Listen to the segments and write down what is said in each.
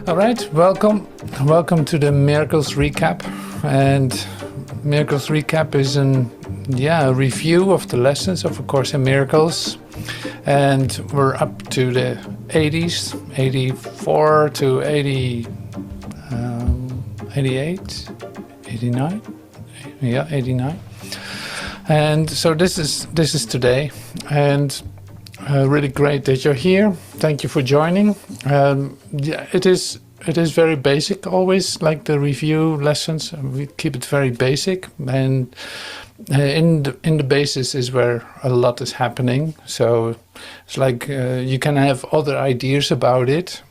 All right, welcome to the Miracles Recap. And Miracles Recap is a review of the lessons of A Course in Miracles. And we're up to the 80s, 84 to 80, 88, 89, yeah, 89. And so this is today, and really great that you're here. Thank you for joining. It is very basic always, like the review lessons. We keep it very basic, and in the basis is where a lot is happening. So it's like you can have other ideas about it,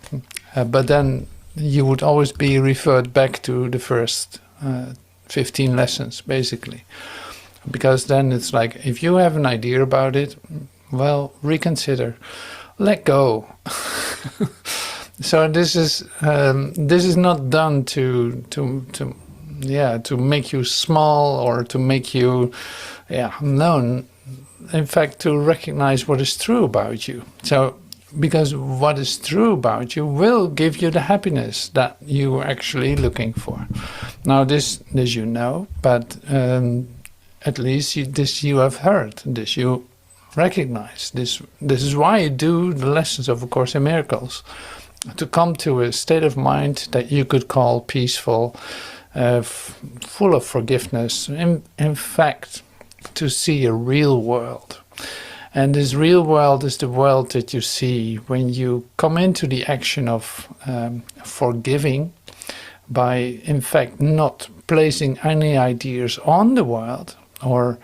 but then you would always be referred back to the first 15 lessons, basically. Because then it's like, if you have an idea about it, well, reconsider, let go. So this is not done to make you small or to make you known. In fact, to recognize what is true about you. So because what is true about you will give you the happiness that you are actually looking for. Now this you know, but at least you have heard, this you recognize. This is why you do the lessons of A Course in Miracles, to come to a state of mind that you could call peaceful, full of forgiveness. In fact, to see a real world. And this real world is the world that you see when you come into the action of forgiving, by in fact not placing any ideas on the world, or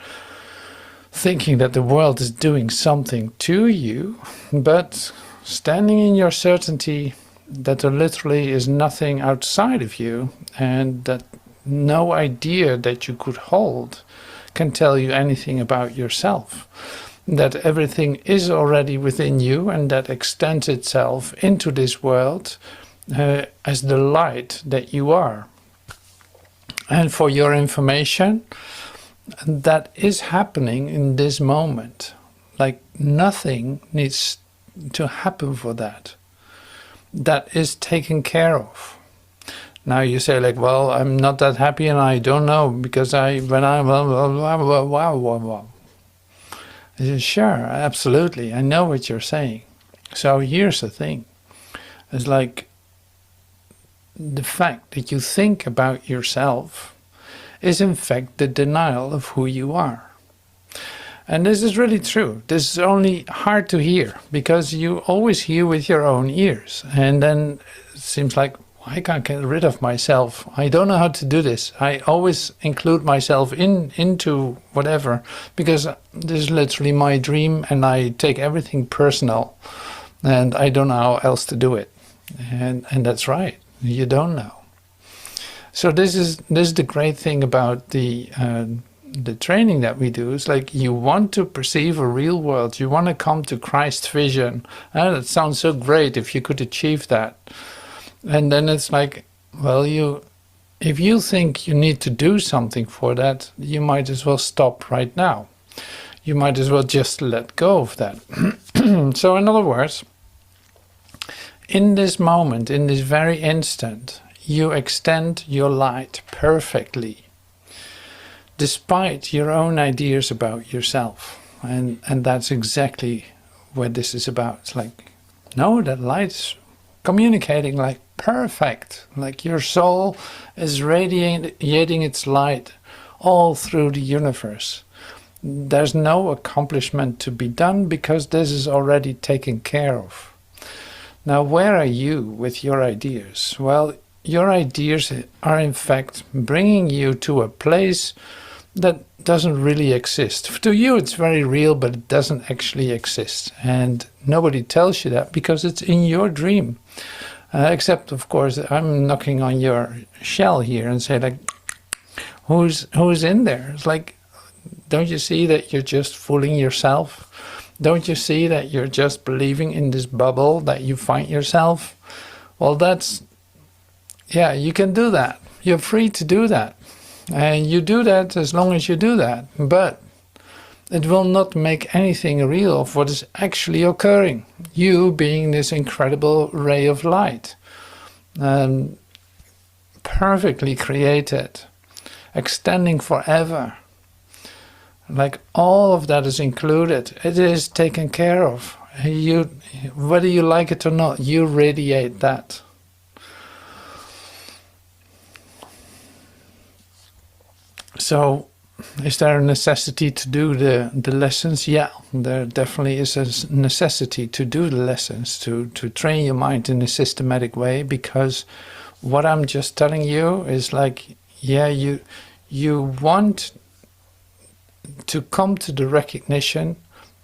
thinking that the world is doing something to you, but standing in your certainty that there literally is nothing outside of you, and that no idea that you could hold can tell you anything about yourself. That everything is already within you, and that extends itself into this world as the light that you are. And for your information, that is happening in this moment. Like, nothing needs to happen for that. That is taken care of. Now you say, like, well, I'm not that happy and I don't know because Sure, absolutely. I know what you're saying. So here's the thing. It's like the fact that you think about yourself is in fact the denial of who you are. And this is really true. This is only hard to hear because you always hear with your own ears. And then it seems like, I can't get rid of myself. I don't know how to do this. I always include myself into whatever, because this is literally my dream and I take everything personal and I don't know how else to do it. And that's right. You don't know. So this is the great thing about the training that we do. It's like, you want to perceive a real world. You want to come to Christ's vision. And it sounds so great if you could achieve that. And then it's like, well, if you think you need to do something for that, you might as well stop right now. You might as well just let go of that. So in other words, in this moment, in this very instant, you extend your light perfectly, despite your own ideas about yourself. And that's exactly what this is about. It's like, no, that light's communicating like perfect, like your soul is radiating its light all through the universe. There's no accomplishment to be done because this is already taken care of. Now, where are you with your ideas? Well, your ideas are in fact bringing you to a place that doesn't really exist. To you it's very real, but it doesn't actually exist. And nobody tells you that because it's in your dream. Except, of course, I'm knocking on your shell here and say, like, who's in there? It's like, don't you see that you're just fooling yourself? Don't you see that you're just believing in this bubble that you find yourself? Well, you can do that. You're free to do that. And you do that as long as you do that. But it will not make anything real of what is actually occurring. You being this incredible ray of light. perfectly created, extending forever. Like all of that is included. It is taken care of. You, whether you like it or not, you radiate that. So, is there a necessity to do the lessons? Yeah, there definitely is a necessity to do the lessons, to train your mind in a systematic way, because what I'm just telling you is like, yeah, you want to come to the recognition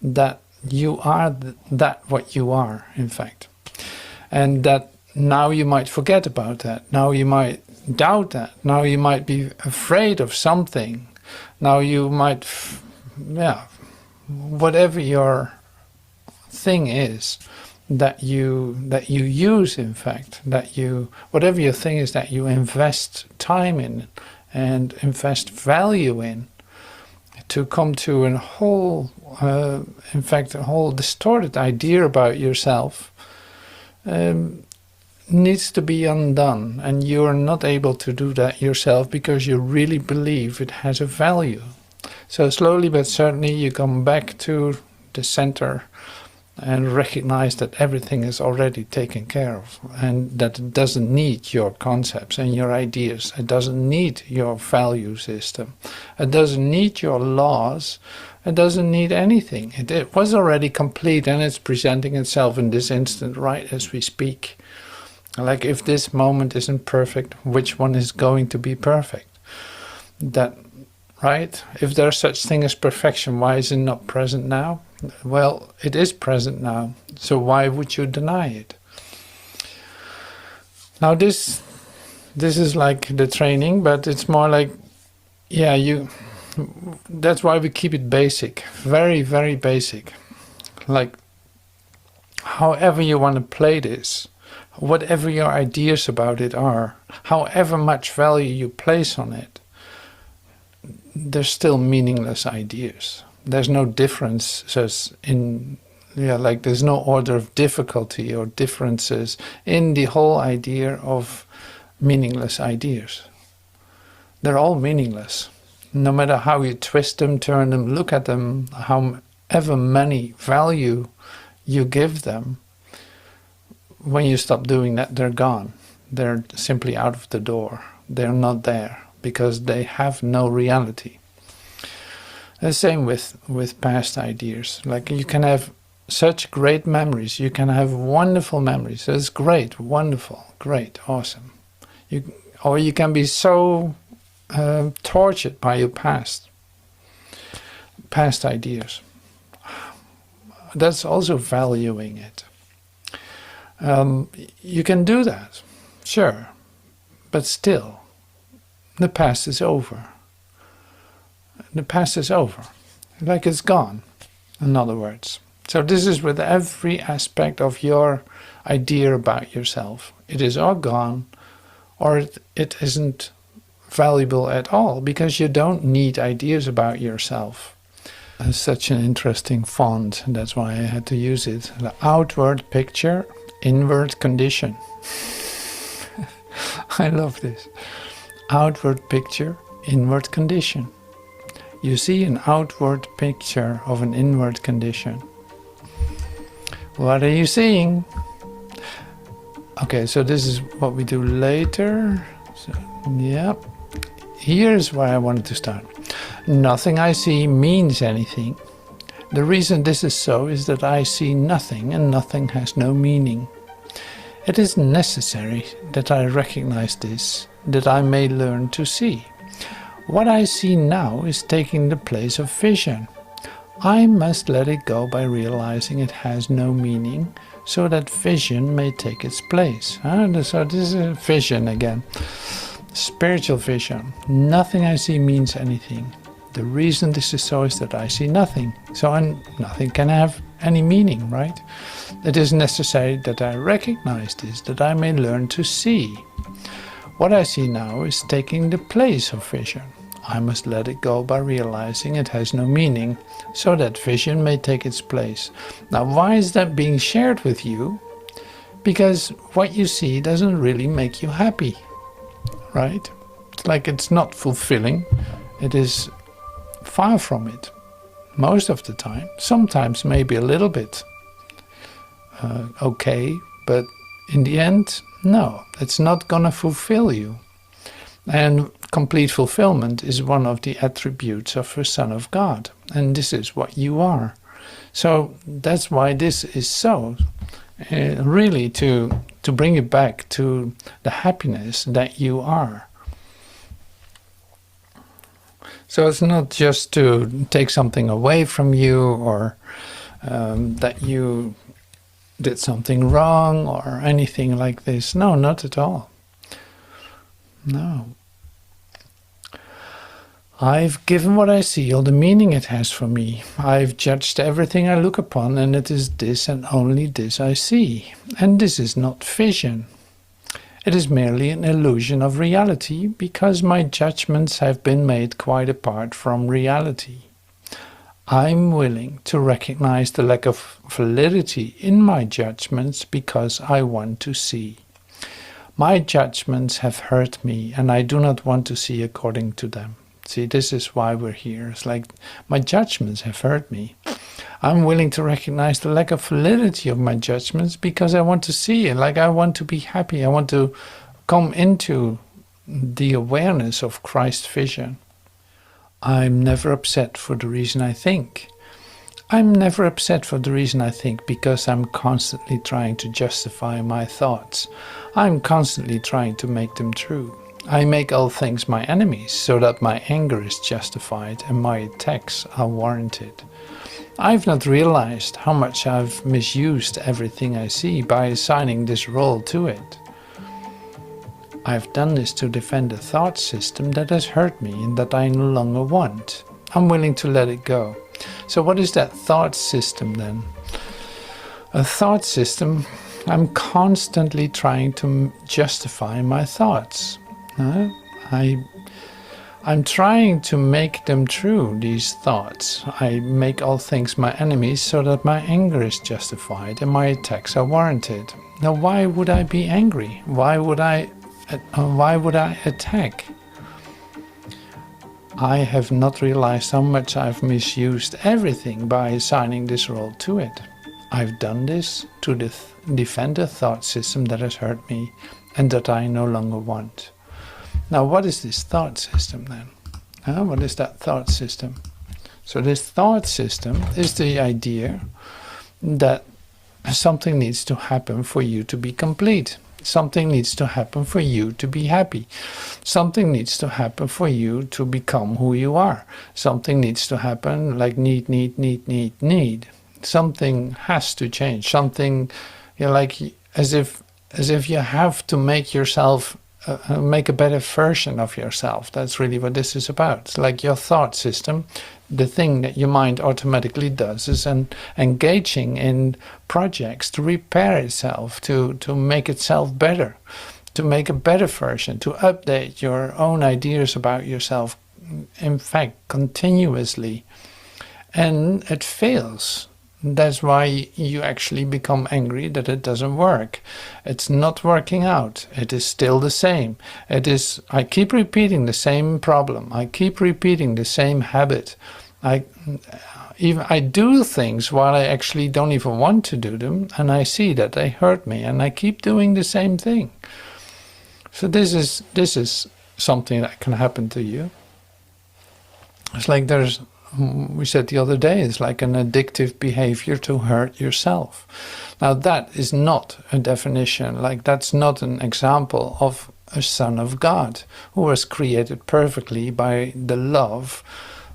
that you are that what you are, in fact. And that now you might forget about that. Now you might doubt that. Now you might be afraid of something. Now you might, whatever your thing is that you use, in fact, whatever your thing is that you invest time in and invest value in, to come to a whole, in fact, a whole distorted idea about yourself needs to be undone, and you are not able to do that yourself because you really believe it has a value. So slowly but certainly you come back to the center and recognize that everything is already taken care of, and that it doesn't need your concepts and your ideas. It doesn't need your value system. It doesn't need your laws. It doesn't need anything. It was already complete, and it's presenting itself in this instant right as we speak. Like, if this moment isn't perfect, which one is going to be perfect? That, right? If there's such thing as perfection, why is it not present now? Well, it is present now, so why would you deny it? Now this is like the training, but it's more like, yeah, that's why we keep it basic, very, very basic. Like, however you want to play this, whatever your ideas about it are, however much value you place on it, they're still meaningless ideas. There's no differences in, like there's no order of difficulty or differences in the whole idea of meaningless ideas. They're all meaningless. No matter how you twist them, turn them, look at them, however many value you give them, when you stop doing that, they're gone. They're simply out of the door. They're not there because they have no reality. The same with past ideas. Like, you can have such great memories. You can have wonderful memories. It's great, wonderful, great, awesome. Or you can be so tortured by your past ideas. That's also valuing it. You can do that, sure, but still, the past is over. The past is over, like it's gone, in other words. So this is with every aspect of your idea about yourself. It is all gone, or it isn't valuable at all, because you don't need ideas about yourself. It's such an interesting font, and that's why I had to use it. The outward picture, inward condition. I love this. Outward picture, inward condition. You see an outward picture of an inward condition. What are you seeing? Okay, so this is what we do later. So, yeah. Here's where I wanted to start. Nothing I see means anything. The reason this is so is that I see nothing, and nothing has no meaning. It is necessary that I recognize this, that I may learn to see. What I see now is taking the place of vision. I must let it go by realizing it has no meaning, so that vision may take its place. So this is vision again. Spiritual vision. Nothing I see means anything. The reason this is so is that I see nothing. So nothing can have any meaning, right? It is necessary that I recognize this, that I may learn to see. What I see now is taking the place of vision. I must let it go by realizing it has no meaning, so that vision may take its place. Now, why is that being shared with you? Because what you see doesn't really make you happy, right? It's like it's not fulfilling. It is far from it most of the time. Sometimes maybe a little bit okay, but in the end, no, it's not gonna fulfill you. And complete fulfillment is one of the attributes of a Son of God, and this is what you are. So that's why this is so, really to bring it back to the happiness that you are. So it's not just to take something away from you, or that you did something wrong or anything like this. No, not at all. No. I've given what I see all the meaning it has for me. I've judged everything I look upon, and it is this and only this I see. And this is not vision. It is merely an illusion of reality, because my judgments have been made quite apart from reality. I'm willing to recognize the lack of validity in my judgments because I want to see. My judgments have hurt me, and I do not want to see according to them. See, this is why we're here. It's like, my judgments have hurt me. I'm willing to recognize the lack of validity of my judgments because I want to see it. Like, I want to be happy. I want to come into the awareness of Christ's vision. I'm never upset for the reason I think. I'm never upset for the reason I think because I'm constantly trying to justify my thoughts. I'm constantly trying to make them true. I make all things my enemies so that my anger is justified and my attacks are warranted. I've not realized how much I've misused everything I see by assigning this role to it. I've done this to defend a thought system that has hurt me and that I no longer want. I'm willing to let it go. So what is that thought system then? A thought system, I'm constantly trying to justify my thoughts. I'm trying to make them true, these thoughts. I make all things my enemies so that my anger is justified and my attacks are warranted. Now, why would I be angry? Why would I attack? I have not realized how much I've misused everything by assigning this role to it. I've done this to defend a thought system that has hurt me and that I no longer want. Now, what is this thought system then? What is that thought system? So this thought system is the idea that something needs to happen for you to be complete. Something needs to happen for you to be happy. Something needs to happen for you to become who you are. Something needs to happen like need. Something has to change. Something, like as if you have to make yourself make a better version of yourself. That's really what this is about. It's like your thought system, the thing that your mind automatically does is engaging in projects to repair itself, to make itself better, to make a better version, to update your own ideas about yourself, in fact, continuously. And it fails. That's why you actually become angry that it doesn't work. It's not working out. It is still the same. I keep repeating the same problem. I keep repeating the same habit. I do things while I actually don't even want to do them, and I see that they hurt me, and I keep doing the same thing. So this is something that can happen to you. It's like we said the other day, it's like an addictive behavior to hurt yourself. Now that is not a definition, that's not an example of a Son of God who was created perfectly by the love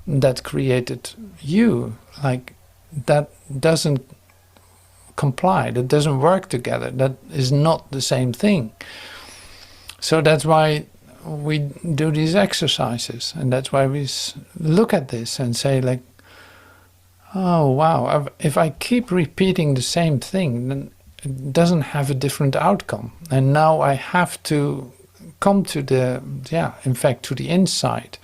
that created you. That doesn't comply, that doesn't work together, that is not the same thing. So that's why we do these exercises, and that's why we look at this and say oh wow, if I keep repeating the same thing, then it doesn't have a different outcome. And now I have to come to the insight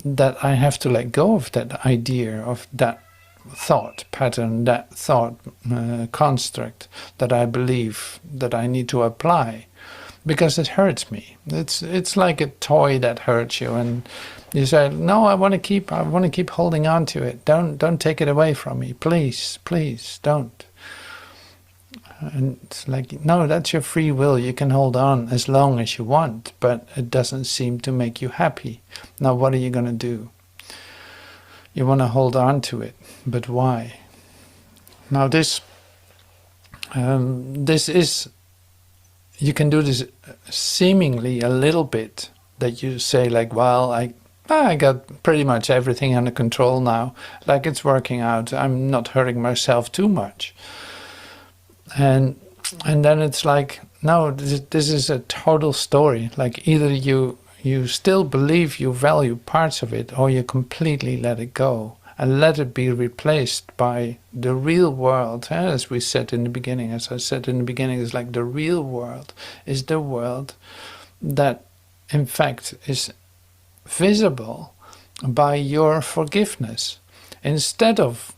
that I have to let go of that idea of that thought pattern, that thought construct that I believe that I need to apply, because it hurts me. It's like a toy that hurts you, and you say, no, I want to keep holding on to it. Don't take it away from me, please, please don't. And it's like, no, that's your free will. You can hold on as long as you want, but it doesn't seem to make you happy. Now, what are you going to do? You want to hold on to it, but why? Now, this is, you can do this seemingly a little bit, that you say like, well, I got pretty much everything under control now. Like, it's working out. I'm not hurting myself too much. And then it's like, no, this is a total story. Like, either you still believe you value parts of it, or you completely let it go and let it be replaced by the real world. As we said in the beginning, as I said in the beginning, it's like the real world is the world that in fact is visible by your forgiveness. Instead of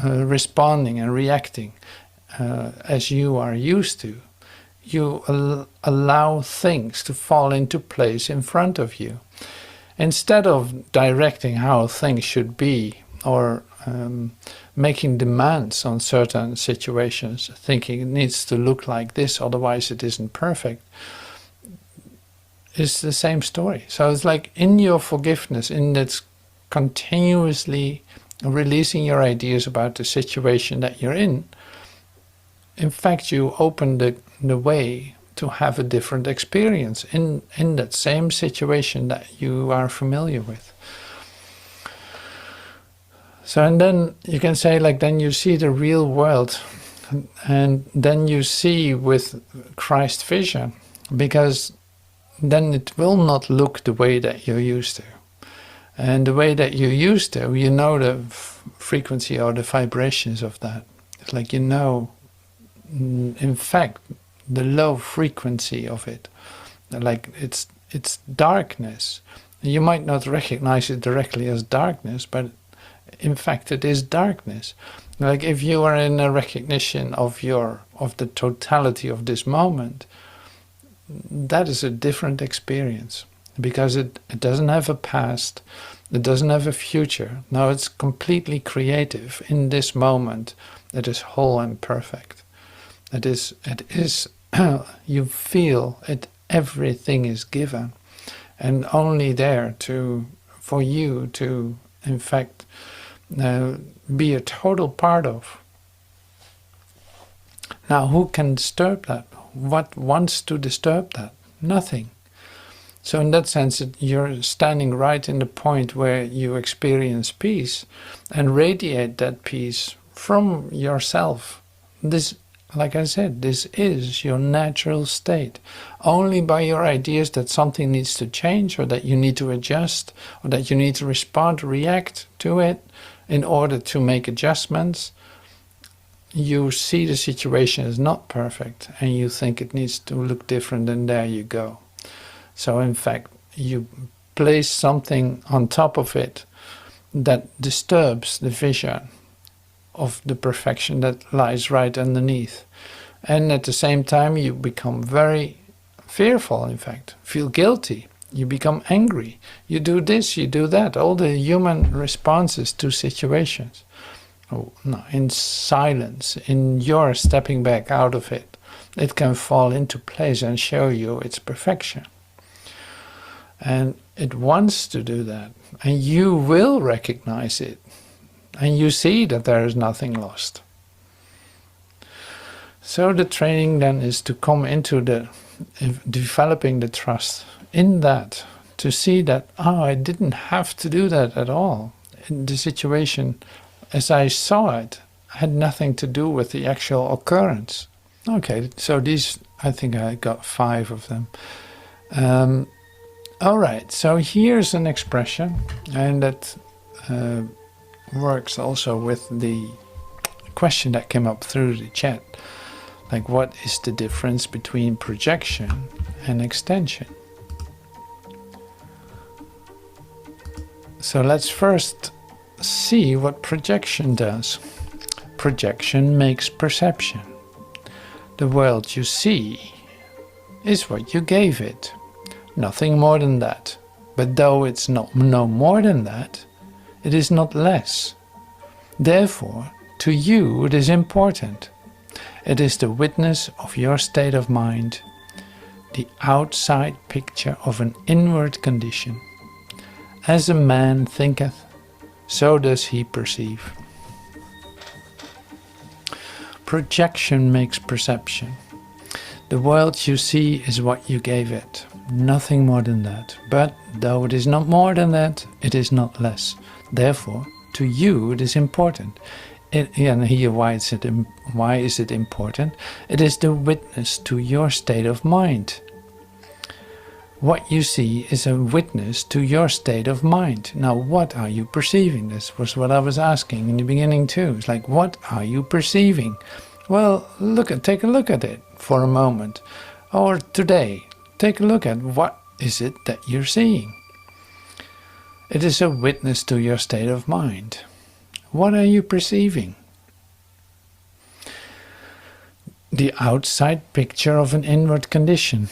responding and reacting as you are used to, you allow things to fall into place in front of you. Instead of directing how things should be, or making demands on certain situations, thinking it needs to look like this, otherwise it isn't perfect, it's the same story. So it's like, in your forgiveness, in that continuously releasing your ideas about the situation that you're in fact, you open the way to have a different experience in that same situation that you are familiar with. So, and then you can say, like, then you see the real world, and then you see with Christ's vision, because then it will not look the way that you're used to. And the way that you're used to, you know the frequency or the vibrations of that. It's like, you know, in fact, the low frequency of it, like it's darkness. You might not recognize it directly as darkness, but in fact it is darkness. Like, if you are in a recognition of the totality of this moment, that is a different experience, because it doesn't have a past, it doesn't have a future. No, it's completely creative in this moment. It is whole and perfect. It is you feel it, everything is given, and only there for you to in fact be a total part of. Now, who can disturb that? What wants to disturb that? Nothing. So in that sense, you're standing right in the point where you experience peace and radiate that peace from yourself. This, like I said, this is your natural state. Only by your ideas that something needs to change, or that you need to adjust, or that you need to respond, react to it in order to make adjustments, you see the situation is not perfect and you think it needs to look different, and there you go. So in fact, you place something on top of it that disturbs the vision of the perfection that lies right underneath. And at the same time, you become very fearful, in fact, feel guilty. You become angry. You do this, you do that. All the human responses to situations. Oh, no, in silence, in your stepping back out of it, it can fall into place and show you its perfection. And it wants to do that. And you will recognize it. And you see that there is nothing lost. So the training then is to come into developing the trust in that, to see that, I didn't have to do that at all. In the situation, as I saw it, had nothing to do with the actual occurrence. Okay, so these, I think I got 5 of them. All right, so here's an expression, and that works also with the question that came up through the chat. Like, what is the difference between projection and extension? So let's first see what projection does. Projection makes perception. The world you see is what you gave it. Nothing more than that. But though it's no more than that, it is not less. Therefore, to you it is important. It is the witness of your state of mind, the outside picture of an inward condition. As a man thinketh, so does he perceive. Projection makes perception. The world you see is what you gave it. Nothing more than that. But though it is not more than that, it is not less. Therefore, to you it is important. And here, why is it important? It is the witness to your state of mind. What you see is a witness to your state of mind. Now, what are you perceiving? This was what I was asking in the beginning too. It's like, what are you perceiving? Well, take a look at it for a moment. Or today, take a look at what is it that you're seeing. It is a witness to your state of mind. What are you perceiving? The outside picture of an inward condition.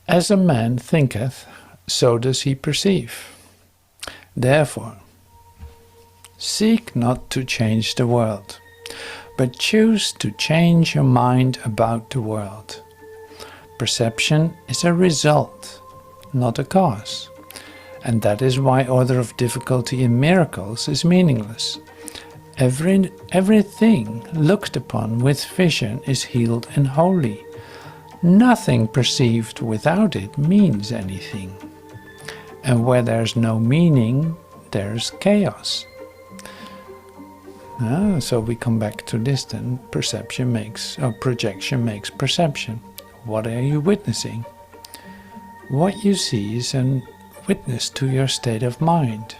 As a man thinketh, so does he perceive. Therefore, seek not to change the world, but choose to change your mind about the world. Perception is a result, not a cause. And that is why order of difficulty in miracles is meaningless. Everything looked upon with vision is healed and holy. Nothing perceived without it means anything. And where there's no meaning, there's chaos. So we come back to this then. Projection makes perception. What are you witnessing? What you see is a witness to your state of mind.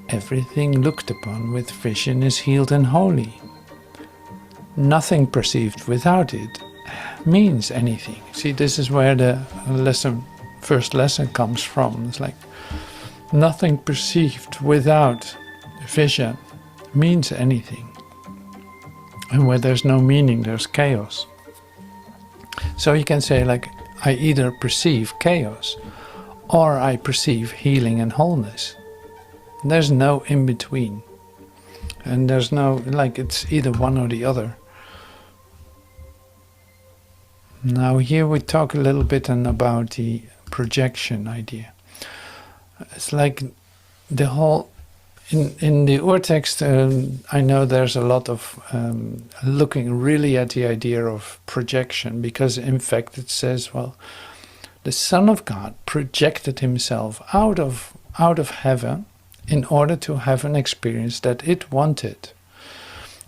Everything looked upon with vision is healed and holy. Nothing perceived without it means anything. See, this is where the first lesson comes from. It's like nothing perceived without vision means anything. And where there's no meaning, there's chaos. So you can say, like, I either perceive chaos or I perceive healing and wholeness. There's no in between. And there's no, like, it's either one or the other. Now here we talk a little bit about the projection idea. It's like the whole, in the Urtext, I know there's a lot of looking really at the idea of projection, because in fact it says, well, the Son of God projected himself out of heaven in order to have an experience that it wanted.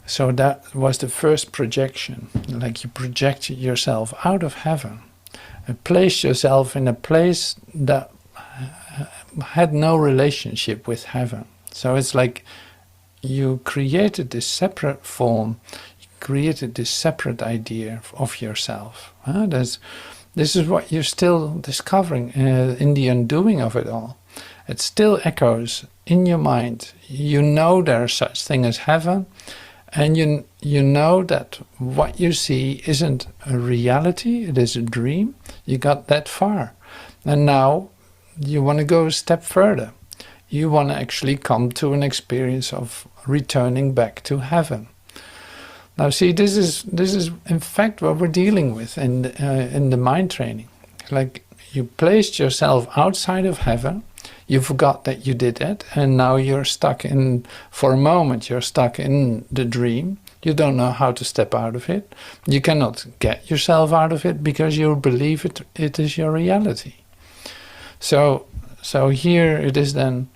So that was the first projection, like you project yourself out of heaven and place yourself in a place that had no relationship with heaven. So it's like you created this separate form, you created this separate idea of yourself. This is what you're still discovering in the undoing of it all. It still echoes in your mind. You know there's such thing as heaven, and you know that what you see isn't a reality, it is a dream. You got that far. And now you want to go a step further. You want to actually come to an experience of returning back to heaven. Now see, this is in fact what we're dealing with in the mind training. Like you placed yourself outside of heaven, you forgot that you did it, and now you're stuck in, for a moment, you're stuck in the dream. You don't know how to step out of it. You cannot get yourself out of it because you believe it is your reality. So here it is then,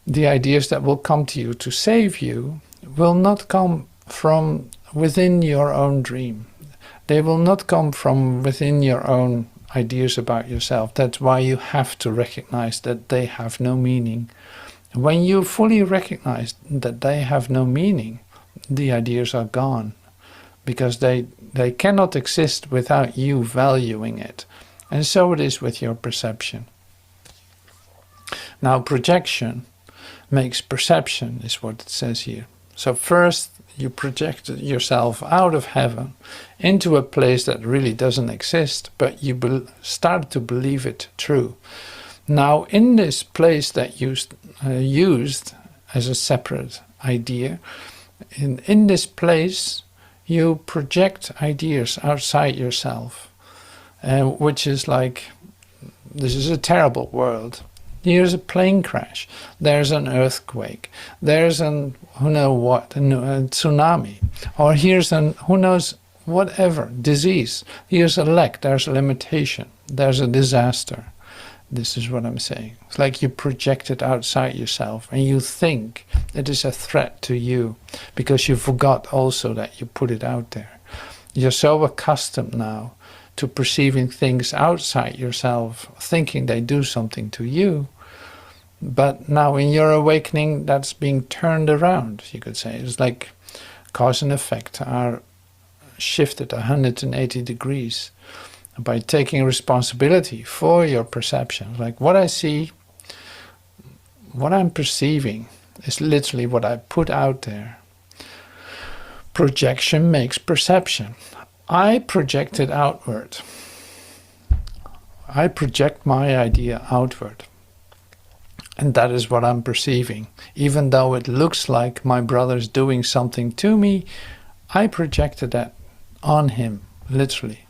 the ideas that will come to you to save you will not come from within your own dream. They will not come from within your own ideas about yourself. That's why you have to recognize that they have no meaning. When you fully recognize that they have no meaning, the ideas are gone, because they cannot exist without you valuing it. And so it is with your perception. Now projection makes perception, is what it says here. So first you project yourself out of heaven into a place that really doesn't exist, but you start to believe it true. Now in this place that you used as a separate idea, in this place you project ideas outside yourself, which is like, this is a terrible world. Here's a plane crash, there's an earthquake, there's an who knows what, a tsunami, or here's an who knows whatever, disease, here's a lack, there's a limitation, there's a disaster. This is what I'm saying. It's like you project it outside yourself and you think it is a threat to you because you forgot also that you put it out there. You're so accustomed now to perceiving things outside yourself, thinking they do something to you. But now in your awakening, that's being turned around, you could say. It's like cause and effect are shifted 180 degrees by taking responsibility for your perception. Like what I see, what I'm perceiving is literally what I put out there. Projection makes perception. I project it outward. I project my idea outward. And that is what I'm perceiving. Even though it looks like my brother's doing something to me, I projected that on him, literally.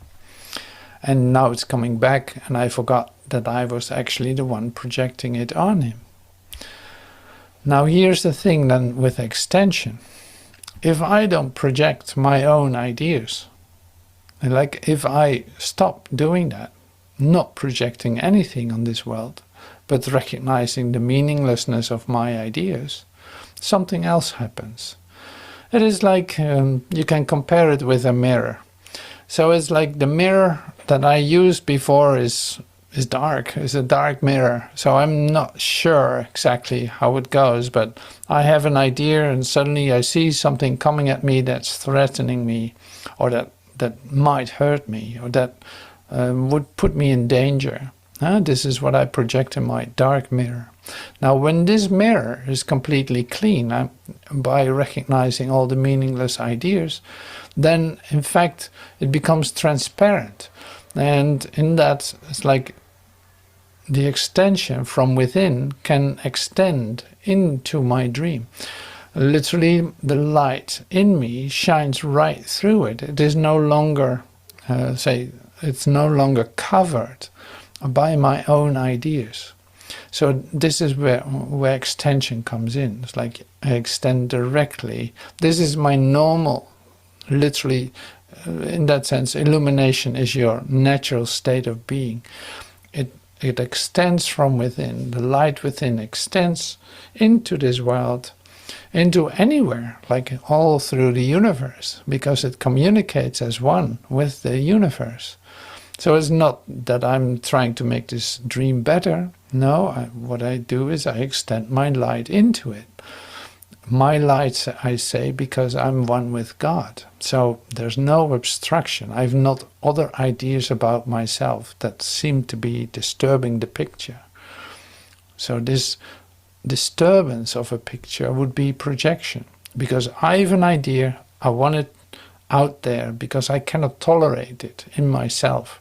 And now it's coming back and I forgot that I was actually the one projecting it on him. Now here's the thing then with extension. If I don't project my own ideas, like if I stop doing that, not projecting anything on this world, but recognizing the meaninglessness of my ideas, something else happens. It is like, you can compare it with a mirror. So it's like the mirror that I used before is dark, is a dark mirror. So I'm not sure exactly how it goes, but I have an idea and suddenly I see something coming at me that's threatening me, or that might hurt me, or that would put me in danger. This is what I project in my dark mirror. Now when this mirror is completely clean, by recognizing all the meaningless ideas, then in fact it becomes transparent. And in that, it's like the extension from within can extend into my dream. Literally the light in me shines right through it. It is no longer, it's no longer covered by my own ideas. So this is where extension comes in. It's like I extend directly. This is my normal, literally, in that sense, illumination is your natural state of being. It extends from within. The light within extends into this world, into anywhere, like all through the universe, because it communicates as one with the universe. So it's not that I'm trying to make this dream better. No, what I do is I extend my light into it. My light, I say, because I'm one with God. So there's no obstruction. I've not other ideas about myself that seem to be disturbing the picture. So this disturbance of a picture would be projection. Because I have an idea, I want it out there because I cannot tolerate it in myself.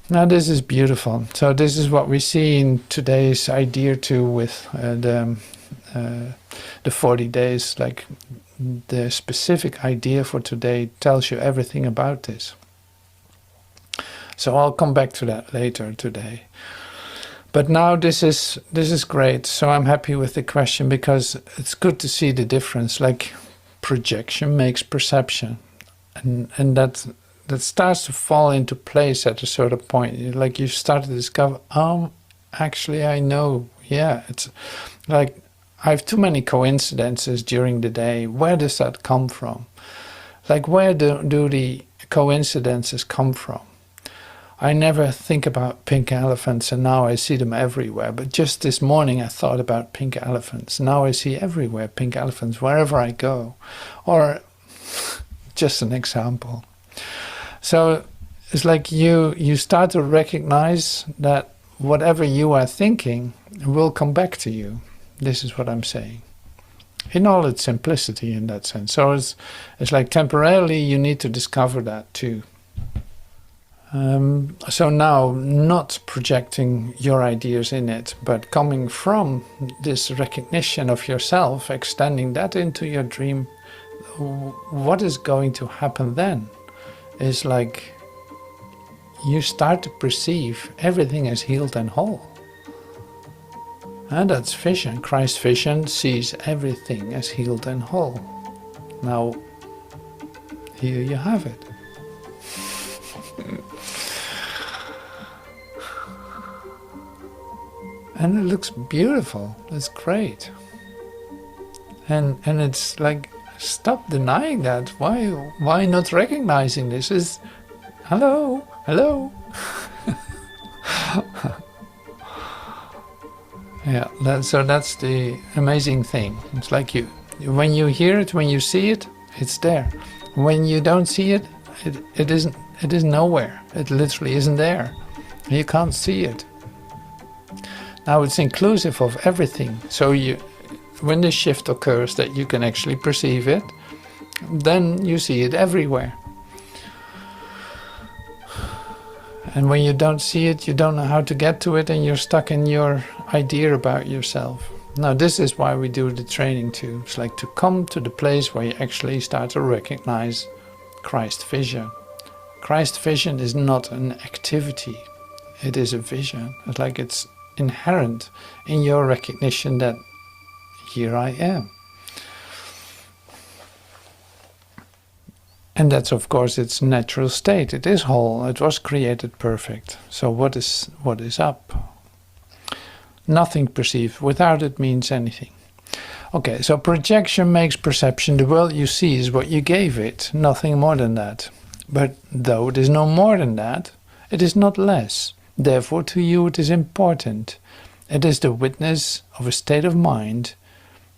Now this is beautiful. So this is what we see in today's idea too, with the 40 days. Like the specific idea for today tells you everything about this. So I'll come back to that later today. But now this is great. So I'm happy with the question because it's good to see the difference. Like projection makes perception, and that starts to fall into place at a certain point. Like you start to discover, actually I know, yeah, it's like I have too many coincidences during the day. Where does that come from? Like where do the coincidences come from? I never think about pink elephants, and now I see them everywhere. But just this morning I thought about pink elephants. Now I see everywhere pink elephants, wherever I go. Or just an example. So it's like you start to recognize that whatever you are thinking will come back to you. This is what I'm saying. In all its simplicity in that sense. So it's like temporarily you need to discover that too. So now, not projecting your ideas in it, but coming from this recognition of yourself, extending that into your dream, what is going to happen then is like you start to perceive everything as healed and whole. And that's vision. Christ's vision sees everything as healed and whole. Now, here you have it. And it looks beautiful. It's great. And it's like, stop denying that. Why not recognizing this? Is hello. Yeah, so that's the amazing thing. It's like when you hear it, when you see it, it's there. When you don't see it, it is nowhere. It literally isn't there. You can't see it. Now it's inclusive of everything. So when the shift occurs that you can actually perceive it, then you see it everywhere. And when you don't see it, you don't know how to get to it, and you're stuck in your idea about yourself. Now this is why we do the training too. It's like to come to the place where you actually start to recognize Christ vision. Christ vision is not an activity. It is a vision. It's like it's inherent in your recognition that here I am. And that's of course its natural state. It is whole. It was created perfect. So what is up? Nothing perceived. Without it means anything. Okay, so projection makes perception. The world you see is what you gave it. Nothing more than that. But though it is no more than that, it is not less. Therefore to you it is important. It is the witness of a state of mind,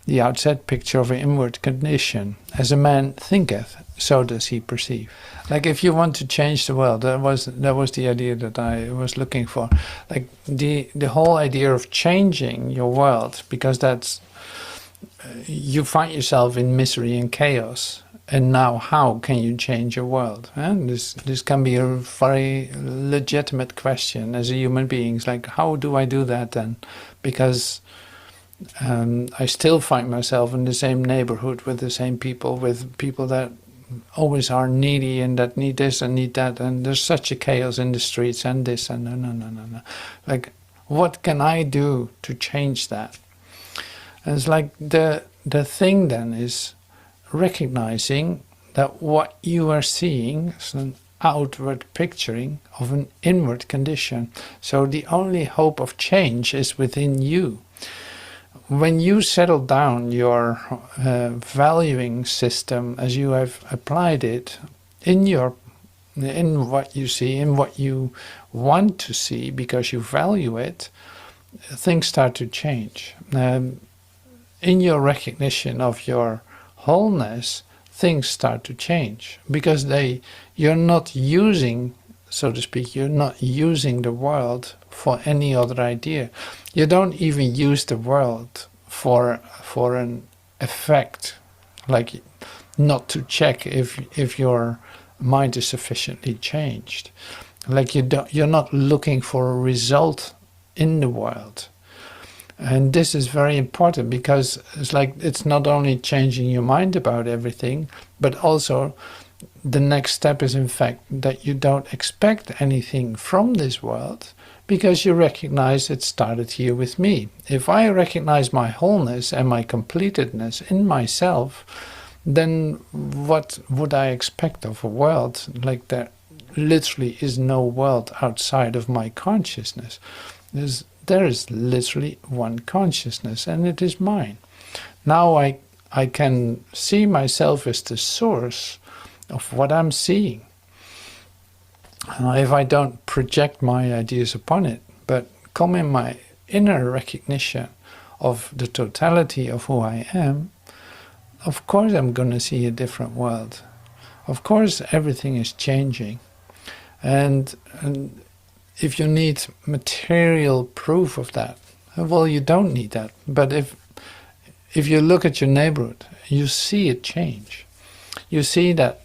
the outset picture of an inward condition. As a man thinketh, so does he perceive. Like if you want to change the world, that was the idea that I was looking for. Like the whole idea of changing your world, because that's you find yourself in misery and chaos. And now how can you change your world? And this can be a very legitimate question as a human being. It's like, how do I do that then? Because I still find myself in the same neighborhood with the same people, with people that always are needy and that need this and need that, and there's such a chaos in the streets and this and no. Like, what can I do to change that? And it's like the thing then is recognizing that what you are seeing is an outward picturing of an inward condition. So the only hope of change is within you. When you settle down your valuing system as you have applied it in what you see, in what you want to see because you value it, things start to change. In your recognition of your wholeness, things start to change because you're not using, so to speak, you're not using the world for any other idea. You don't even use the world for an effect, like not to check if your mind is sufficiently changed. Like you're not looking for a result in the world. And this is very important because it's like it's not only changing your mind about everything, but also the next step is in fact that you don't expect anything from this world because you recognize it started here with me. If I recognize my wholeness and my completedness in myself, then what would I expect of a world? Like there literally is no world outside of my consciousness. There is literally one consciousness, and it is mine. Now I can see myself as the source of what I'm seeing. If I don't project my ideas upon it, but come in my inner recognition of the totality of who I am, of course I'm going to see a different world. Of course everything is changing. And if you need material proof of that, well, you don't need that. But if you look at your neighborhood, you see it change. You see that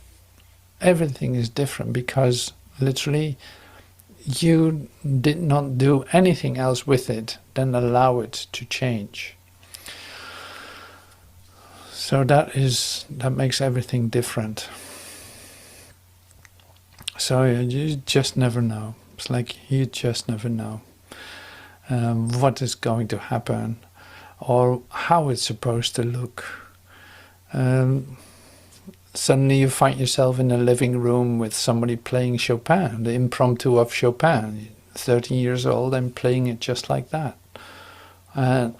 everything is different because literally you did not do anything else with it than allow it to change. So that makes everything different. So you just never know. It's like you just never know what is going to happen or how it's supposed to look. Suddenly you find yourself in a living room with somebody playing Chopin, the impromptu of Chopin, 13 years old and playing it just like that. And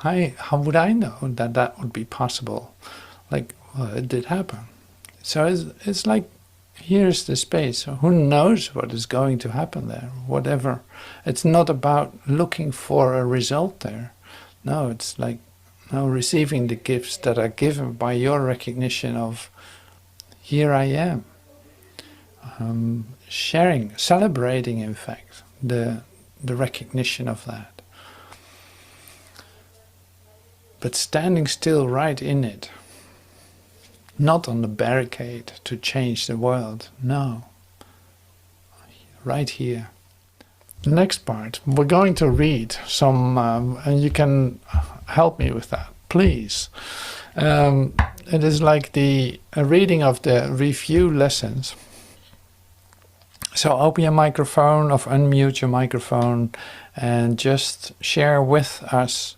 how would I know that that would be possible? Like, well, it did happen. So it's like, here's the space. So who knows what is going to happen there? Whatever. It's not about looking for a result there. No, it's like now receiving the gifts that are given by your recognition of, here I am. Sharing, celebrating, in fact, the recognition of that. But standing still right in it. Not on the barricade to change the world. No. Right here. The next part, we're going to read some, and you can help me with that, please. It is like a reading of the review lessons. So open your microphone or unmute your microphone and just share with us.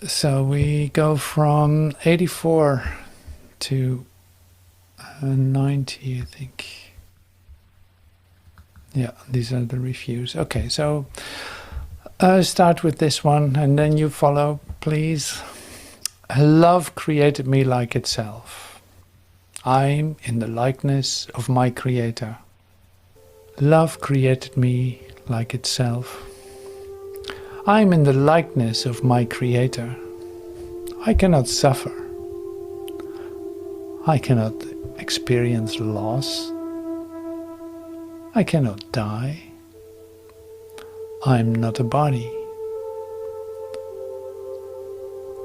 So we go from 84 to 90, I think. Yeah, these are the reviews. Okay, so start with this one and then you follow, please. Love created me like itself. I'm in the likeness of my Creator. Love created me like itself. I'm in the likeness of my Creator. I cannot suffer. I cannot experience loss. I cannot die. I'm not a body.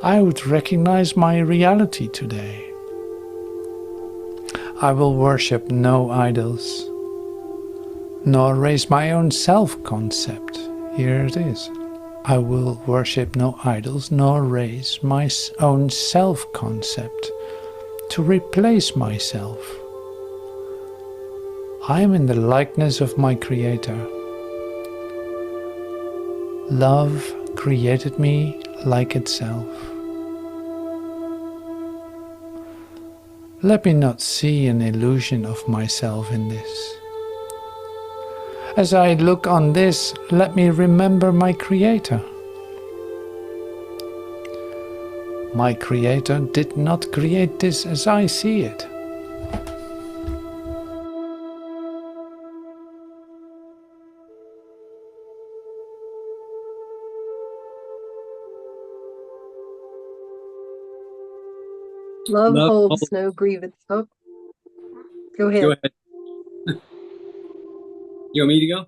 I would recognize my reality today. I will worship no idols, nor raise my own self-concept. Here it is. I will worship no idols, nor raise my own self-concept to replace myself. I am in the likeness of my Creator. Love created me like itself. Let me not see an illusion of myself in this. As I look on this, let me remember my Creator. My Creator did not create this as I see it. Love holds no grievance. Oh, go ahead. Go ahead. You want me to go?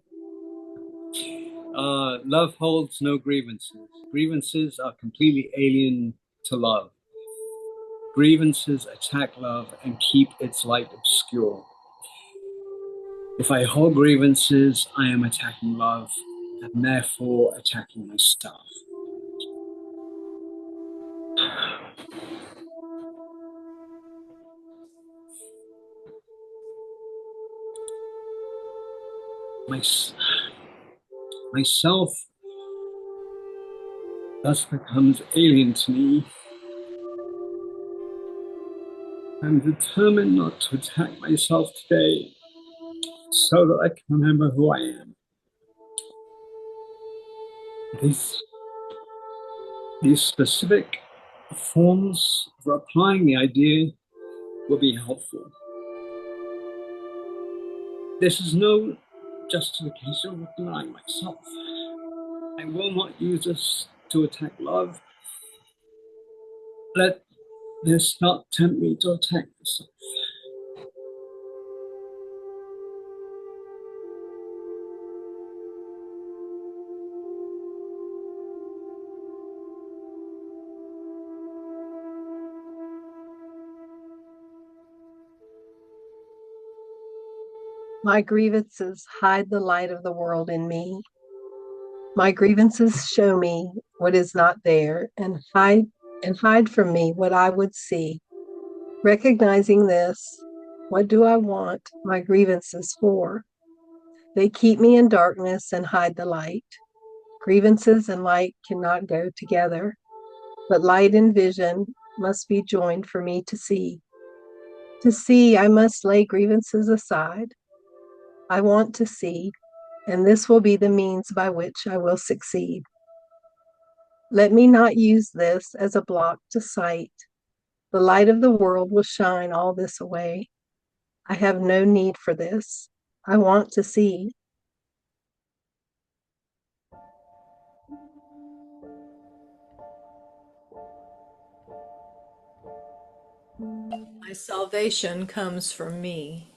Love holds no grievances. Grievances are completely alien to love. Grievances attack love and keep its light obscure. If I hold grievances, I am attacking love and therefore attacking myself. Myself thus becomes alien to me. I'm determined not to attack myself today so that I can remember who I am. These specific forms for applying the idea will be helpful. This is no justification of denying myself. I will not use this to attack love. Let this not tempt me to attack myself. My grievances hide the light of the world in me. My grievances show me what is not there and hide from me what I would see. Recognizing this, what do I want my grievances for? They keep me in darkness and hide the light. Grievances and light cannot go together, but light and vision must be joined for me to see. To see, I must lay grievances aside. I want to see, and this will be the means by which I will succeed. Let me not use this as a block to sight. The light of the world will shine all this away. I have no need for this. I want to see. My salvation comes from me.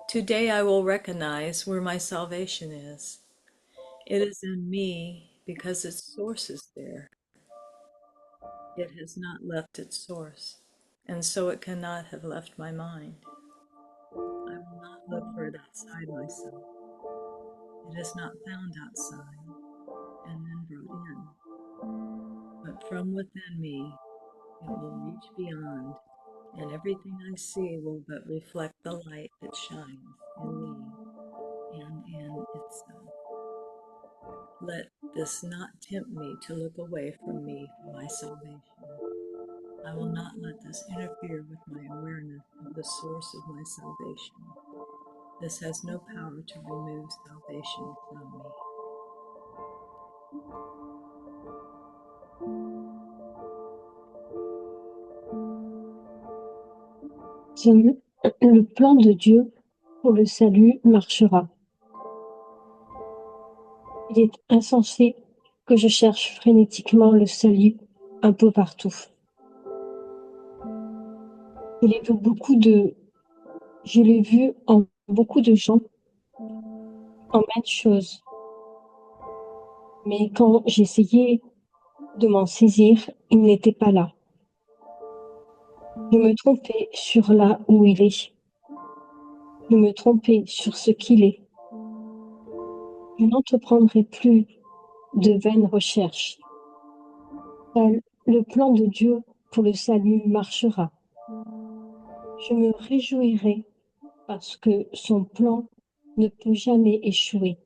Today I will recognize where my salvation is. It is in me because its source is there. It has not left its source, and so it cannot have left my mind. I will not look for it outside myself. It is not found outside and then brought in, but from within me it will reach beyond, and everything I see will but reflect the light that shines in me and in itself. Let this not tempt me to look away from me for my salvation. I will not let this interfere with my awareness of the source of my salvation. This has no power to remove salvation from me. Le plan de Dieu pour le salut marchera. Il est insensé que je cherche frénétiquement le salut un peu partout. Je l'ai vu en beaucoup de gens, en maintes choses. Mais quand j'essayais de m'en saisir, il n'était pas là. Je me trompais sur là où il est. Je me trompais sur ce qu'il est. Je n'entreprendrai plus de vaines recherches. Le plan de Dieu pour le salut marchera. Je me réjouirai parce que son plan ne peut jamais échouer.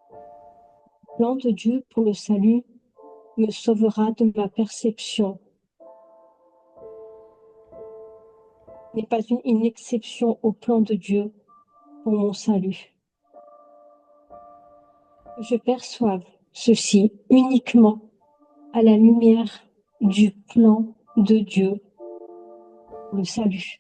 Le plan de Dieu pour le salut me sauvera de ma perception. N'est pas une exception au plan de Dieu pour mon salut. Je perçoive ceci uniquement à la lumière du plan de Dieu pour le salut.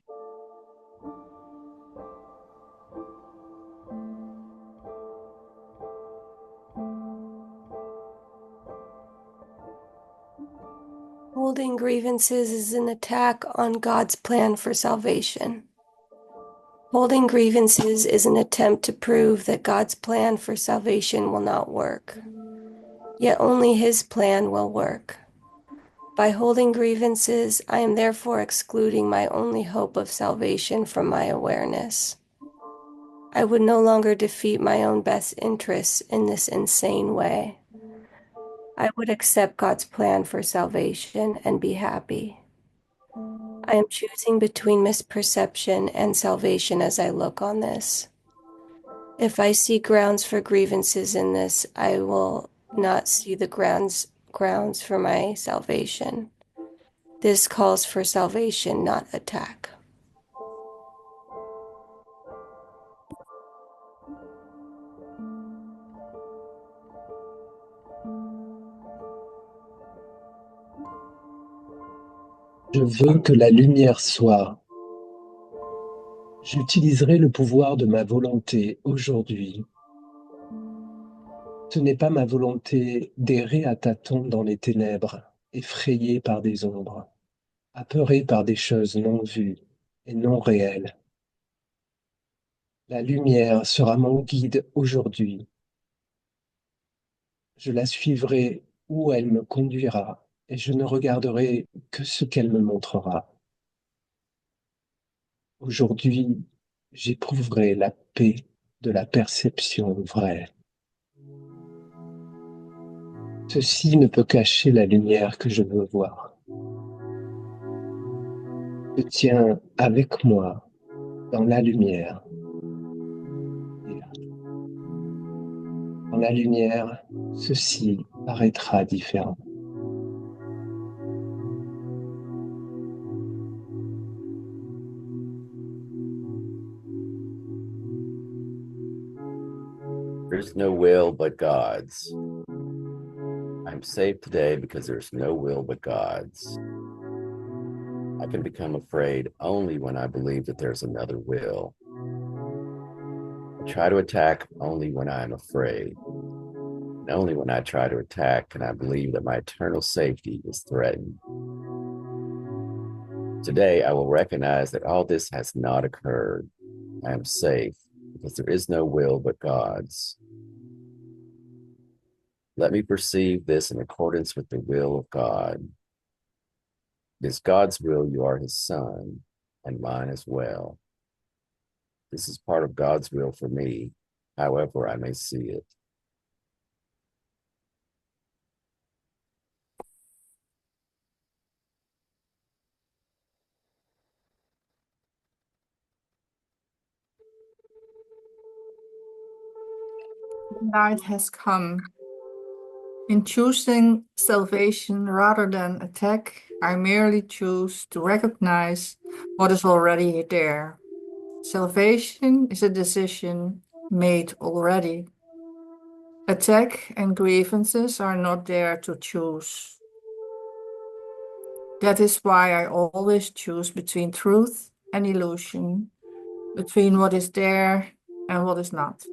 Holding grievances is an attack on God's plan for salvation. Holding grievances is an attempt to prove that God's plan for salvation will not work. Yet only His plan will work. By holding grievances, I am therefore excluding my only hope of salvation from my awareness. I would no longer defeat my own best interests in this insane way. I would accept God's plan for salvation and be happy. I am choosing between misperception and salvation as I look on this. If I see grounds for grievances in this, I will not see the grounds for my salvation. This calls for salvation, not attack. Je veux que la lumière soit. J'utiliserai le pouvoir de ma volonté aujourd'hui. Ce n'est pas ma volonté d'errer à tâtons dans les ténèbres, effrayé par des ombres, apeuré par des choses non vues et non réelles. La lumière sera mon guide aujourd'hui. Je la suivrai où elle me conduira et je ne regarderai que ce qu'elle me montrera. Aujourd'hui, j'éprouverai la paix de la perception vraie. Ceci ne peut cacher la lumière que je veux voir. Je tiens avec moi dans la lumière. Et là, dans la lumière, ceci paraîtra différent. There's no will but God's. I'm safe today because there's no will but God's. I can become afraid only when I believe that there's another will. I try to attack only when I am afraid. And only when I try to attack can I believe that my eternal safety is threatened. Today, I will recognize that all this has not occurred. I am safe because there is no will but God's. Let me perceive this in accordance with the will of God. It is God's will you are his son, and mine as well. This is part of God's will for me, however I may see it. Light has come. In choosing salvation rather than attack, I merely choose to recognize what is already there. Salvation is a decision made already. Attack and grievances are not there to choose. That is why I always choose between truth and illusion, between what is there and what is not.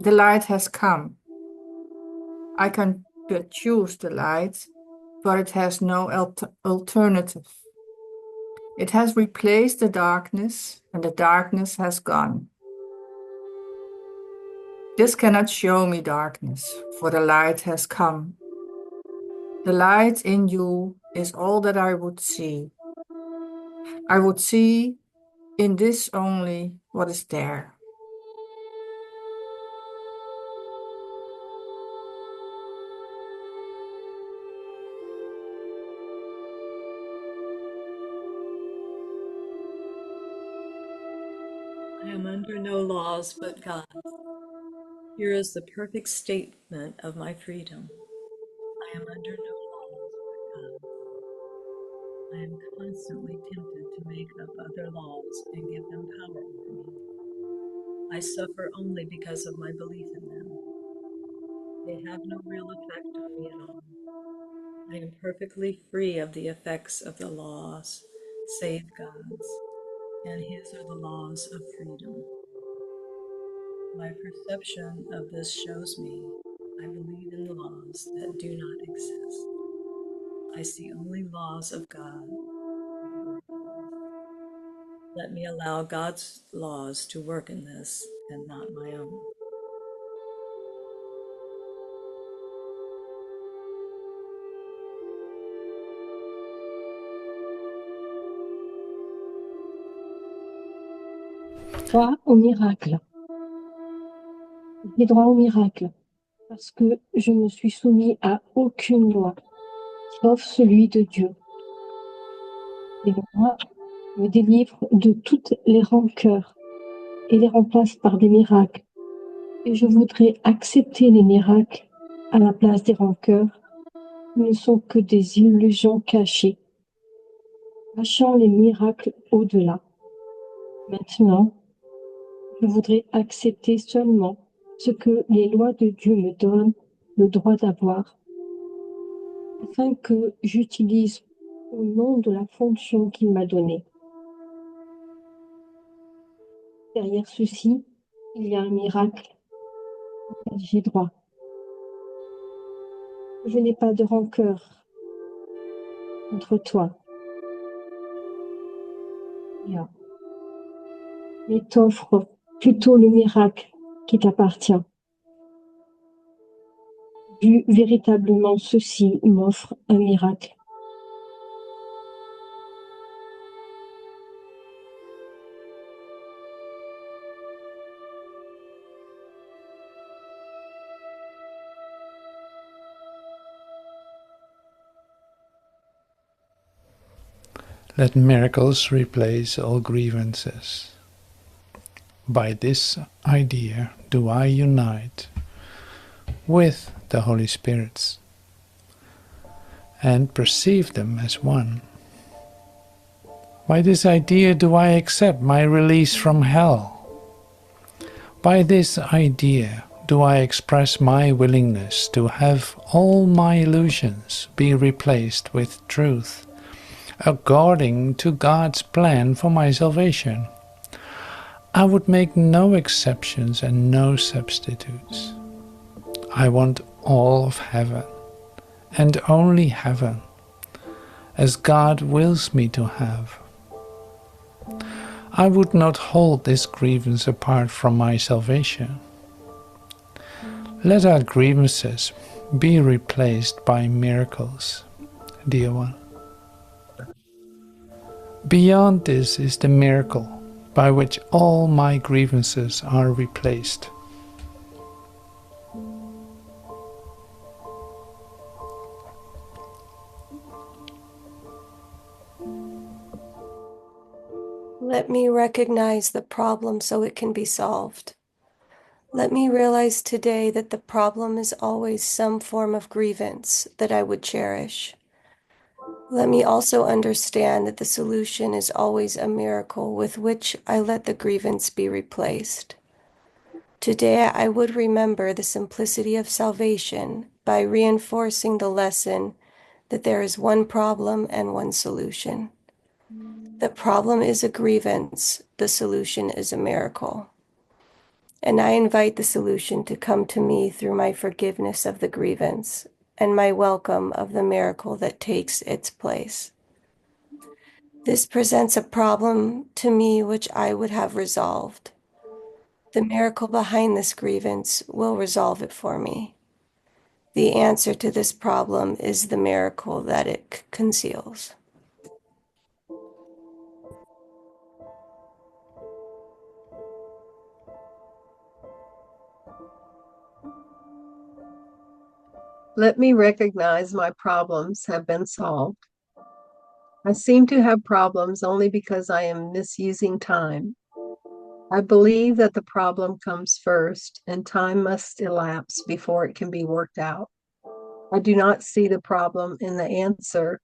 The light has come. I can choose the light, but it has no alternative. It has replaced the darkness, and the darkness has gone. This cannot show me darkness, for the light has come. The light in you is all that I would see. I would see in this only what is there. I am under no laws but God. Here is the perfect statement of my freedom. I am under no laws but God. I am constantly tempted to make up other laws and give them power over me. I suffer only because of my belief in them. They have no real effect on me at all. I am perfectly free of the effects of the laws, save God's, and his are the laws of freedom. My perception of this shows me I believe in the laws that do not exist. I see only laws of God. Let me allow God's laws to work in this and not my own. Droit au miracle. J'ai droit au miracle parce que je ne suis soumis à aucune loi, sauf celui de Dieu. Les lois me délivrent de toutes les rancœurs et les remplacent par des miracles. Et je voudrais accepter les miracles à la place des rancœurs, qui ne sont que des illusions cachées, cachant les miracles au-delà. Maintenant, je voudrais accepter seulement ce que les lois de Dieu me donnent le droit d'avoir, afin que j'utilise au nom de la fonction qu'il m'a donnée. Derrière ceci, il y a un miracle auquel j'ai droit. Je n'ai pas de rancœur contre toi, Léa, mais t'offre plutôt le miracle qui t'appartient. Dieu véritablement ceci m'offre un miracle. Let miracles replace all grievances. By this idea do I unite with the Holy Spirits and perceive them as one. By this idea do I accept my release from hell. By this idea do I express my willingness to have all my illusions be replaced with truth, according to God's plan for my salvation. I would make no exceptions and no substitutes. I want all of heaven, and only heaven, as God wills me to have. I would not hold this grievance apart from my salvation. Let our grievances be replaced by miracles, dear one. Beyond this is the miracle by which all my grievances are replaced. Let me recognize the problem so it can be solved. Let me realize today that the problem is always some form of grievance that I would cherish. Let me also understand that the solution is always a miracle with which I let the grievance be replaced. Today I would remember the simplicity of salvation by reinforcing the lesson that there is one problem and one solution. The problem is a grievance, the solution is a miracle. And I invite the solution to come to me through my forgiveness of the grievance and my welcome of the miracle that takes its place. This presents a problem to me which I would have resolved. The miracle behind this grievance will resolve it for me. The answer to this problem is the miracle that it conceals. Let me recognize my problems have been solved. I seem to have problems only because I am misusing time. I believe that the problem comes first and time must elapse before it can be worked out. I do not see the problem and the answer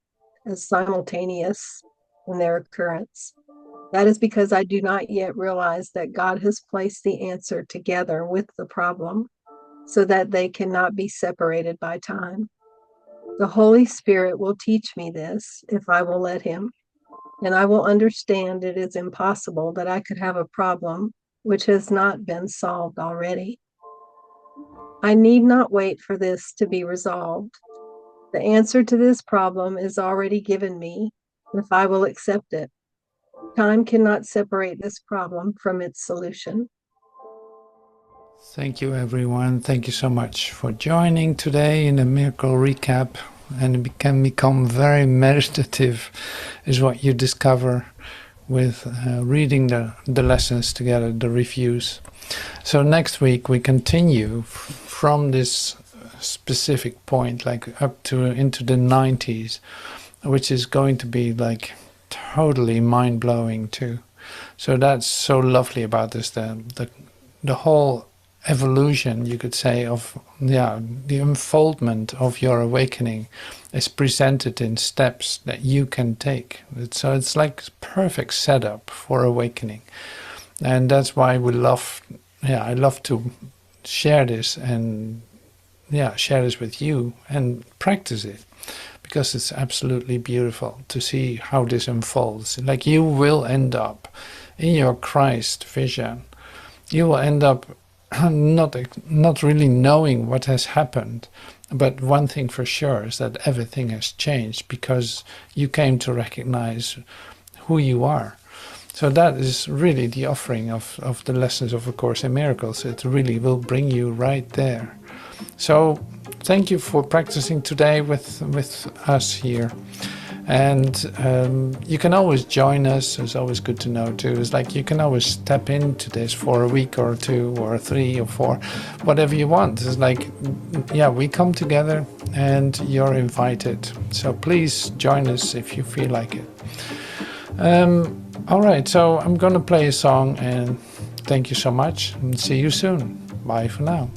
as simultaneous in their occurrence. That is because I do not yet realize that God has placed the answer together with the problem so that they cannot be separated by time. The Holy Spirit will teach me this if I will let him, and I will understand it is impossible that I could have a problem which has not been solved already. I need not wait for this to be resolved. The answer to this problem is already given me if I will accept it. Time cannot separate this problem from its solution. Thank you, everyone. Thank you so much for joining today in the Miracle Recap. And it can become very meditative, is what you discover with reading the lessons together, the reviews. So next week we continue from this specific point, like up to into the 90s, which is going to be like totally mind-blowing too. So that's so lovely about this, the whole evolution, you could say, of the unfoldment of your awakening is presented in steps that you can take. So it's like perfect setup for awakening, and that's why we love. I love to share this and share this with you and practice it, because it's absolutely beautiful to see how this unfolds. Like, you will end up in your Christ vision. You will end up not really knowing what has happened, but one thing for sure is that everything has changed because you came to recognize who you are. So that is really the offering of the lessons of A Course in Miracles. It really will bring you right there. So thank you for practicing today with us here. And you can always join us. It's always good to know too. It's like you can always step into this for a week or two or 3 or 4, whatever you want. It's like, we come together and you're invited. So please join us if you feel like it. All right, so I'm gonna play a song, and thank you so much, and see you soon. Bye for now.